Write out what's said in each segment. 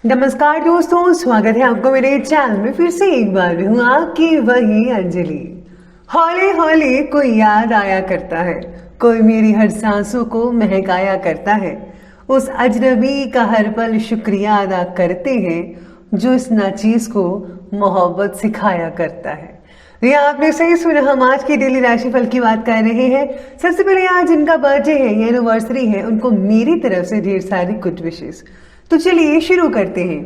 नमस्कार दोस्तों, स्वागत है आपको मेरे चैनल में। फिर से एक बार हूँ आपकी वही अंजलि। हौले हौले कोई याद आया करता है, कोई मेरी हर सांसों को महकाया करता है। उस अजनबी का हर पल शुक्रिया अदा करते हैं जो इस नाचीज को मोहब्बत सिखाया करता है। ये आपने सही सुना, हम आज की डेली राशिफल की बात कर रहे हैं। सबसे पहले आज जिनका बर्थडे है या एनिवर्सरी है, उनको मेरी तरफ से ढेर सारी गुड विशेस। तो चलिए शुरू करते हैं।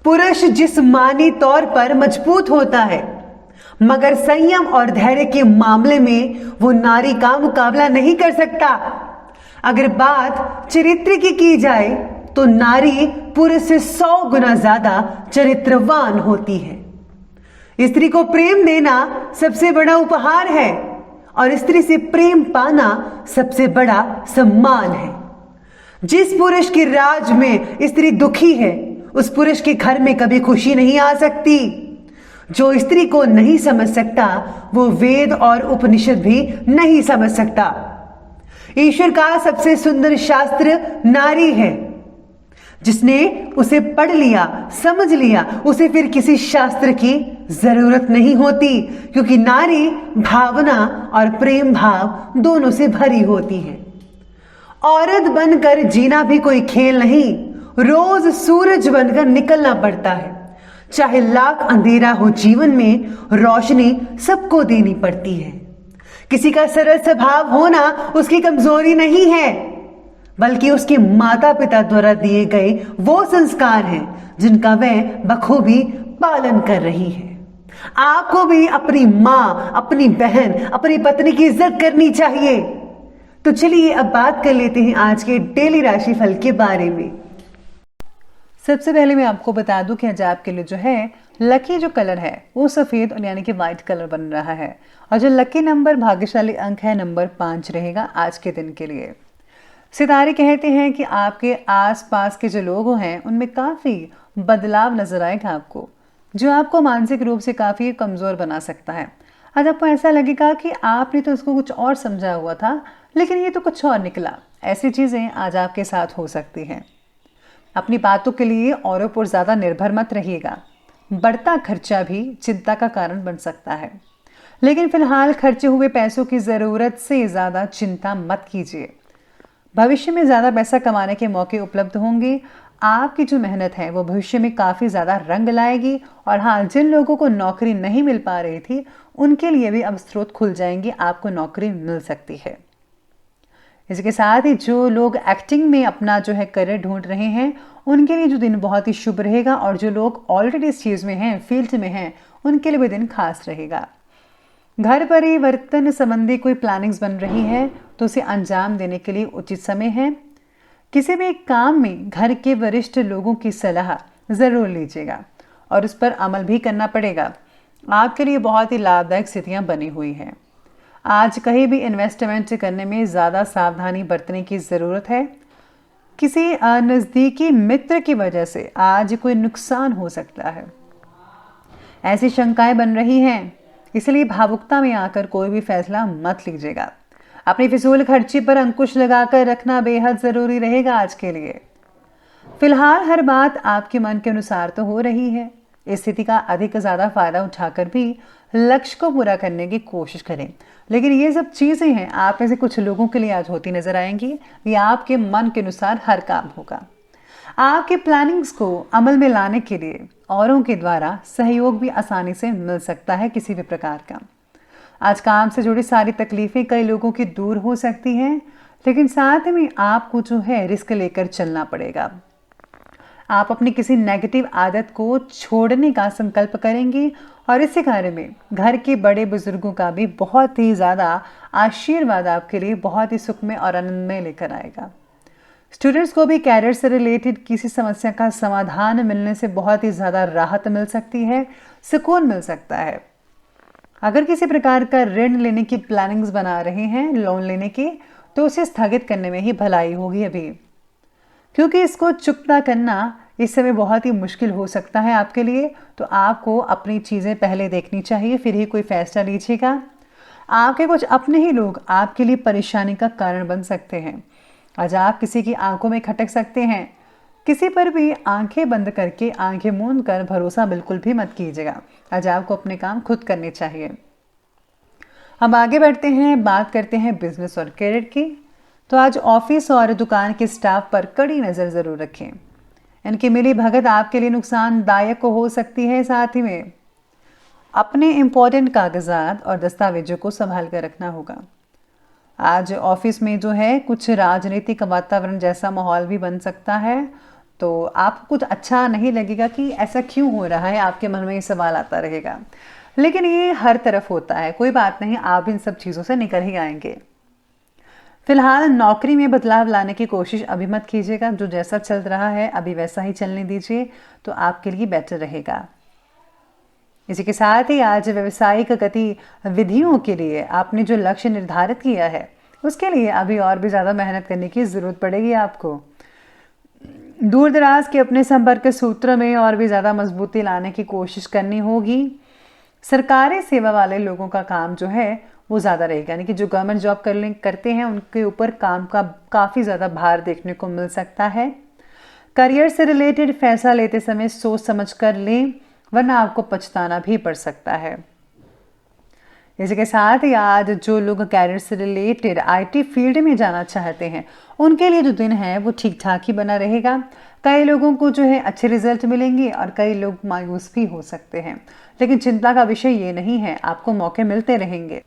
पुरुष जिस्मानी तौर पर मजबूत होता है, मगर संयम और धैर्य के मामले में वो नारी का मुकाबला नहीं कर सकता। अगर बात चरित्र की जाए तो नारी पुरुष से 100 गुना ज्यादा चरित्रवान होती है। स्त्री को प्रेम देना सबसे बड़ा उपहार है और स्त्री से प्रेम पाना सबसे बड़ा सम्मान है। जिस पुरुष की राज में स्त्री दुखी है, उस पुरुष के घर में कभी खुशी नहीं आ सकती। जो स्त्री को नहीं समझ सकता, वो वेद और उपनिषद भी नहीं समझ सकता। ईश्वर का सबसे सुंदर शास्त्र नारी है। जिसने उसे पढ़ लिया, समझ लिया, उसे फिर किसी शास्त्र की जरूरत नहीं होती, क्योंकि नारी भावना और प्रेम भाव दोनों से भरी होती है। औरत बनकर जीना भी कोई खेल नहीं, रोज सूरज बनकर निकलना पड़ता है। चाहे लाख अंधेरा हो, जीवन में रोशनी सबको देनी पड़ती है। किसी का सरल स्वभाव होना उसकी कमजोरी नहीं है, बल्कि उसके माता पिता द्वारा दिए गए वो संस्कार हैं जिनका वह बखूबी पालन कर रही है। आपको भी अपनी माँ, अपनी बहन, अपनी पत्नी की इज्जत करनी चाहिए। तो चलिए अब बात कर लेते हैं आज के डेली राशिफल के बारे में। सबसे पहले मैं आपको बता दूं कि आज आपके लिए जो है लकी जो कलर है वो सफेद और यानी कि व्हाइट कलर बन रहा है, और जो लकी नंबर भाग्यशाली अंक है नंबर 5 रहेगा आज के दिन के लिए। सितारे कहते हैं कि आपके आसपास के जो लोग हैं उनमें काफ़ी बदलाव नजर आएगा आपको, जो आपको मानसिक रूप से काफ़ी कमज़ोर बना सकता है। आज आपको ऐसा लगेगा कि आपने तो उसको कुछ और समझा हुआ था, लेकिन ये तो कुछ और निकला। ऐसी चीज़ें आज आपके साथ हो सकती हैं। अपनी बातों के लिए औरों पर ज़्यादा निर्भर मत रहिएगा। बढ़ता खर्चा भी चिंता का कारण बन सकता है, लेकिन फिलहाल खर्चे हुए पैसों की ज़रूरत से ज़्यादा चिंता मत कीजिए। भविष्य में ज़्यादा पैसा कमाने के मौके उपलब्ध होंगे। आपकी जो मेहनत है वो भविष्य में काफ़ी ज़्यादा रंग लाएगी। और हाँ, जिन लोगों को नौकरी नहीं मिल पा रही थी उनके लिए भी अब स्रोत खुल जाएंगे, आपको नौकरी मिल सकती है। इसके साथ ही जो लोग एक्टिंग में अपना जो है करियर ढूंढ रहे हैं उनके लिए जो दिन बहुत ही शुभ रहेगा, और जो लोग ऑलरेडी इस चीज़ में हैं, फील्ड में हैं, उनके लिए भी दिन खास रहेगा। घर परिवर्तन संबंधी कोई प्लानिंग्स बन रही है तो उसे अंजाम देने के लिए उचित समय है। किसी भी काम में घर के वरिष्ठ लोगों की सलाह ज़रूर लीजिएगा और उस पर अमल भी करना पड़ेगा। आपके लिए बहुत ही लाभदायक स्थितियाँ बनी हुई हैं। आज कहीं भी इन्वेस्टमेंट करने में ज़्यादा सावधानी बरतने की ज़रूरत है। किसी नज़दीकी मित्र की वजह से आज कोई नुकसान हो सकता है, ऐसी शंकाएं बन रही हैं, इसलिए भावुकता में आकर कोई भी फैसला मत लीजिएगा। अपनी फिजूल खर्ची पर अंकुश लगाकर रखना बेहद ज़रूरी रहेगा आज के लिए। फिलहाल हर बात आपके मन के अनुसार तो हो रही है। इस स्थिति का अधिक ज़्यादा फायदा उठाकर भी लक्ष्य को पूरा करने की कोशिश करें, लेकिन ये सब चीज़ें हैं आप में से कुछ लोगों के लिए आज होती नजर आएंगी। ये आपके मन के अनुसार हर काम होगा। आपके प्लानिंग्स को अमल में लाने के लिए औरों के द्वारा सहयोग भी आसानी से मिल सकता है किसी भी प्रकार का। आज काम से जुड़ी सारी तकलीफें कई लोगों की दूर हो सकती हैं, लेकिन साथ में आपको जो है रिस्क लेकर चलना पड़ेगा। आप अपनी किसी नेगेटिव आदत को छोड़ने का संकल्प करेंगे और इसी कार्य में घर के बड़े बुजुर्गों का भी बहुत ही ज़्यादा आशीर्वाद आपके लिए बहुत ही सुखमय और आनंदमय लेकर आएगा। स्टूडेंट्स को भी कैरियर से रिलेटेड किसी समस्या का समाधान मिलने से बहुत ही ज़्यादा राहत मिल सकती है, सुकून मिल सकता है। अगर किसी प्रकार का ऋण लेने की प्लानिंग्स बना रहे हैं, लोन लेने की, तो उसे स्थगित करने में ही भलाई होगी अभी, क्योंकि इसको चुकता करना इस समय बहुत ही मुश्किल हो सकता है आपके लिए। तो आपको अपनी चीज़ें पहले देखनी चाहिए, फिर ही कोई फैसला लीजिएगा। आपके कुछ अपने ही लोग आपके लिए परेशानी का कारण बन सकते हैं। आज आप किसी की आंखों में खटक सकते हैं, किसी पर भी आंखें बंद करके, आंखें मूंद कर भरोसा बिल्कुल भी मत कीजिएगा। आज आपको अपने काम खुद करने चाहिए। अब आगे बढ़ते हैं, बात करते हैं बिजनेस और करियर की। तो आज ऑफिस और दुकान के स्टाफ पर कड़ी नज़र ज़रूर रखें। इनकी मिली भगत आपके लिए नुकसानदायक हो सकती है। साथ ही में अपने इम्पोर्टेंट कागजात और दस्तावेजों को संभाल कर रखना होगा। आज ऑफिस में जो है कुछ राजनीतिक वातावरण जैसा माहौल भी बन सकता है, तो आपको कुछ अच्छा नहीं लगेगा कि ऐसा क्यों हो रहा है, आपके मन में ये सवाल आता रहेगा। लेकिन ये हर तरफ होता है, कोई बात नहीं, आप इन सब चीज़ों से निकल ही आएंगे। फिलहाल नौकरी में बदलाव लाने की कोशिश अभी मत कीजिएगा। जो जैसा चल रहा है अभी वैसा ही चलने दीजिए, तो आपके लिए बेटर रहेगा। इसी के साथ ही आज व्यवसायिक गतिविधियों के लिए आपने जो लक्ष्य निर्धारित किया है उसके लिए अभी और भी ज़्यादा मेहनत करने की ज़रूरत पड़ेगी आपको। दूर दराज के अपने संपर्क सूत्र में और भी ज़्यादा मजबूती लाने की कोशिश करनी होगी। सरकारी सेवा वाले लोगों का काम जो है वो ज़्यादा रहेगा, यानी कि जो गवर्नमेंट जॉब करते हैं उनके ऊपर काम का काफ़ी ज़्यादा भार देखने को मिल सकता है। करियर से रिलेटेड फैसला लेते समय सोच समझ कर लें, वरना आपको पछताना भी पड़ सकता है। इसी के साथ ही आज जो लोग कैरियर से रिलेटेड आईटी फील्ड में जाना चाहते हैं उनके लिए जो दिन है वो ठीक ठाक ही बना रहेगा। कई लोगों को जो है अच्छे रिजल्ट मिलेंगे और कई लोग मायूस भी हो सकते हैं, लेकिन चिंता का विषय ये नहीं है, आपको मौके मिलते रहेंगे।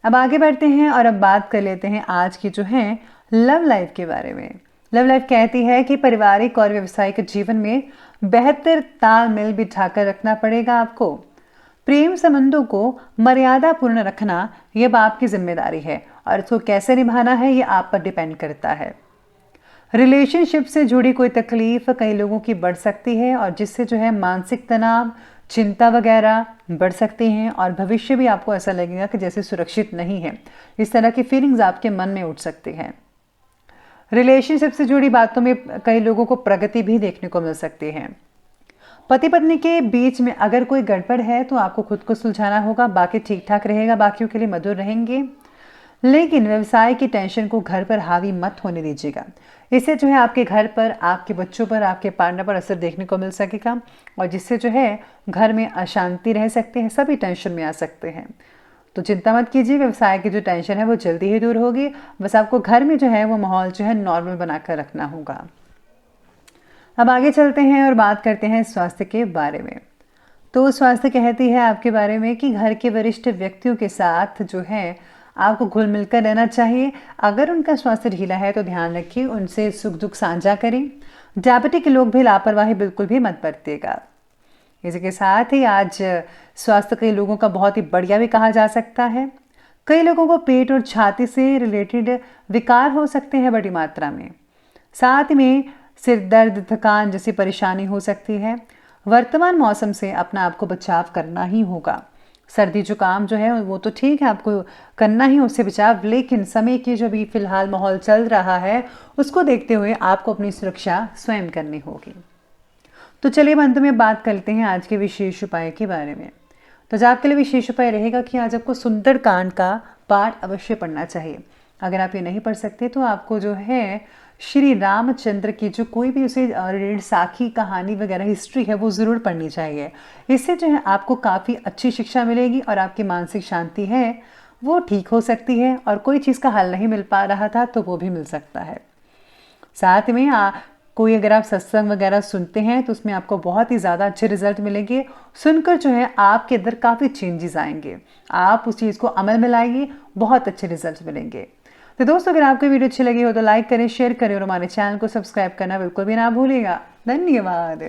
अब आगे बढ़ते हैं और अब बात कर लेते हैं आज की जो है लव लाइफ के बारे में। लव लाइफ कहती है कि पारिवारिक और व्यावसायिक जीवन में बेहतर तालमेल बिठाकर रखना पड़ेगा आपको। प्रेम संबंधों को मर्यादापूर्ण रखना यह आपकी जिम्मेदारी है और इसको कैसे निभाना है ये आप पर डिपेंड करता है। रिलेशनशिप से जुड़ी कोई तकलीफ कई लोगों की बढ़ सकती है और जिससे जो है मानसिक तनाव, चिंता वगैरह बढ़ सकती हैं और भविष्य भी आपको ऐसा लगेगा कि जैसे सुरक्षित नहीं है। इस तरह की फीलिंग्स आपके मन में उठ सकती हैं। रिलेशनशिप से जुड़ी बातों में कई लोगों को प्रगति भी देखने को मिल सकती है। पति पत्नी के बीच में अगर कोई गड़बड़ है तो आपको खुद को सुलझाना होगा, बाकी ठीक ठाक रहेगा, बाकियों के लिए मधुर रहेंगे। लेकिन व्यवसाय की टेंशन को घर पर हावी मत होने दीजिएगा। इससे जो है आपके घर पर, आपके बच्चों पर, आपके पार्टनर पर असर देखने को मिल सकेगा और जिससे जो है घर में अशांति रह सकते हैं, सभी टेंशन में आ सकते हैं। तो चिंता मत कीजिए, व्यवसाय की जो टेंशन है वो जल्दी ही दूर होगी। बस आपको घर में जो है वो माहौल जो है नॉर्मल बनाकर रखना होगा। अब आगे चलते हैं और बात करते हैं स्वास्थ्य के बारे में। तो स्वास्थ्य कहती है आपके बारे में कि घर के वरिष्ठ व्यक्तियों के साथ जो है आपको घुल मिलकर रहना चाहिए। अगर उनका स्वास्थ्य ढीला है तो ध्यान रखिए, उनसे सुख दुख साझा करें। डायबिटिक लोग भी लापरवाही बिल्कुल भी मत बरतिएगा। इसी के साथ ही आज स्वास्थ्य कई लोगों का बहुत ही बढ़िया भी कहा जा सकता है। कई लोगों को पेट और छाती से रिलेटेड विकार हो सकते हैं बड़ी मात्रा में। साथ में सिर दर्द, थकान जैसी परेशानी हो सकती है। वर्तमान मौसम से अपना आपको बचाव करना ही होगा। सर्दी जुकाम जो है वो तो ठीक है, आपको करना ही उससे बचाव, लेकिन समय की जो भी फिलहाल माहौल चल रहा है उसको देखते हुए आपको अपनी सुरक्षा स्वयं करनी होगी। तो चलिए अंत में बात करते हैं आज के विशेष उपाय के बारे में। तो आज आपके लिए विशेष उपाय रहेगा कि आज आपको सुंदरकांड का पाठ अवश्य पढ़ना चाहिए। अगर आप ये नहीं पढ़ सकते तो आपको जो है श्री रामचंद्र की जो कोई भी उसे रिलेटेड साखी कहानी वगैरह हिस्ट्री है वो ज़रूर पढ़नी चाहिए। इससे जो है आपको काफ़ी अच्छी शिक्षा मिलेगी और आपकी मानसिक शांति है वो ठीक हो सकती है और कोई चीज़ का हल नहीं मिल पा रहा था तो वो भी मिल सकता है। साथ में कोई अगर आप सत्संग वगैरह सुनते हैं तो उसमें आपको बहुत ही ज़्यादा अच्छे रिजल्ट मिलेंगे। सुनकर जो है आपके अंदर काफ़ी चेंजेस आएंगे, आप उस चीज़ को अमल में लाइए, बहुत अच्छे रिजल्ट मिलेंगे। तो दोस्तों अगर आपको वीडियो अच्छी लगी हो तो लाइक करें, शेयर करें और हमारे चैनल को सब्सक्राइब करना बिल्कुल भी ना भूलिएगा। धन्यवाद।